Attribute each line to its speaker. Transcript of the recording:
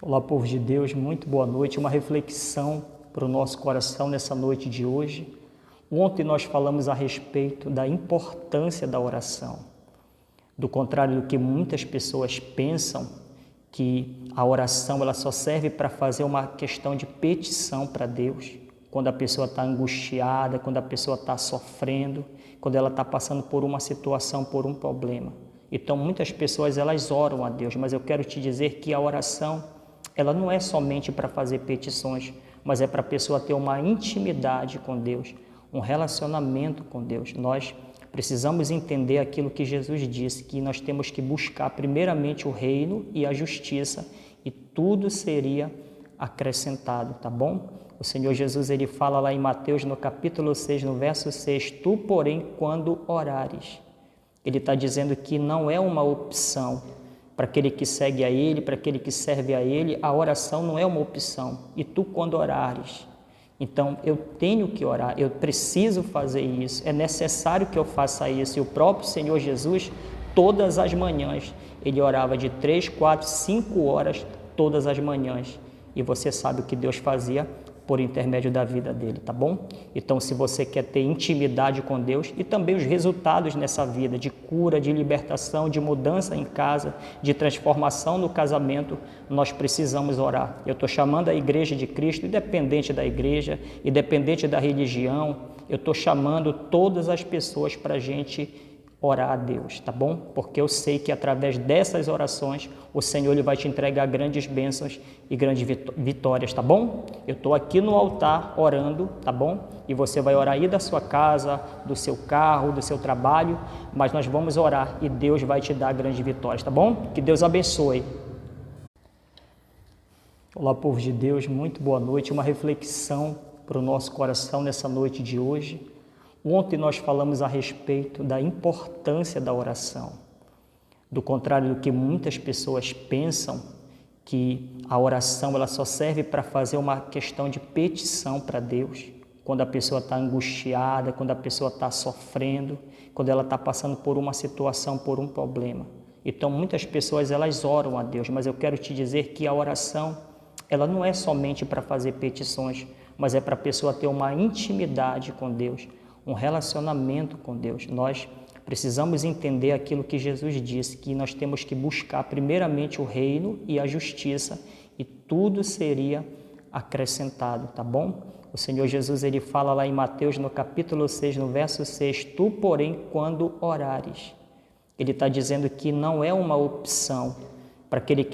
Speaker 1: Olá, povo de Deus, muito boa noite. Uma reflexão para o nosso coração nessa noite de hoje. Ontem nós falamos a respeito da importância da oração. Do contrário do que muitas pessoas pensam, que a oração ela só serve para fazer uma questão de petição para Deus, quando a pessoa está angustiada, quando a pessoa está sofrendo, quando ela está passando por uma situação, por um problema. Então muitas pessoas elas oram a Deus, mas eu quero te dizer que a oração ela não é somente para fazer petições, mas é para a pessoa ter uma intimidade com Deus, um relacionamento com Deus. Nós precisamos entender aquilo que Jesus disse, que nós temos que buscar primeiramente o reino e a justiça, e tudo seria acrescentado, tá bom? O Senhor Jesus, ele fala lá em Mateus, no capítulo 6, no verso 6, tu, porém, quando orares. Ele está dizendo que não é uma opção. Para aquele que segue a Ele, para aquele que serve a Ele, a oração não é uma opção. E tu, quando orares, então eu tenho que orar, eu preciso fazer isso, é necessário que eu faça isso. E o próprio Senhor Jesus, todas as manhãs, Ele orava de 3, 4, 5 horas todas as manhãs. E você sabe o que Deus fazia por intermédio da vida dele, tá bom? Então, se você quer ter intimidade com Deus e também os resultados nessa vida de cura, de libertação, de mudança em casa, de transformação no casamento, nós precisamos orar. Eu estou chamando a Igreja de Cristo, independente da igreja, independente da religião, eu estou chamando todas as pessoas para a gente orar a Deus, tá bom? Porque eu sei que através dessas orações o Senhor ele vai te entregar grandes bênçãos e grandes vitórias, tá bom? Eu estou aqui no altar orando, tá bom? E você vai orar aí da sua casa, do seu carro, do seu trabalho, mas nós vamos orar e Deus vai te dar grandes vitórias, tá bom? Que Deus abençoe. Olá, povo de Deus, muito boa noite. Uma reflexão para o nosso coração nessa noite de hoje. Ontem nós falamos a respeito da importância da oração. Do contrário do que muitas pessoas pensam, que a oração ela só serve para fazer uma questão de petição para Deus, quando a pessoa está angustiada, quando a pessoa está sofrendo, quando ela está passando por uma situação, por um problema. Então muitas pessoas elas oram a Deus, mas eu quero te dizer que a oração ela não é somente para fazer petições, mas é para a pessoa ter uma intimidade com Deus, um relacionamento com Deus. Nós precisamos entender aquilo que Jesus disse, que nós temos que buscar primeiramente o reino e a justiça, e tudo seria acrescentado, tá bom? O Senhor Jesus, ele fala lá em Mateus, no capítulo 6, no verso 6, tu, porém, quando orares. Ele está dizendo que não é uma opção para aquele que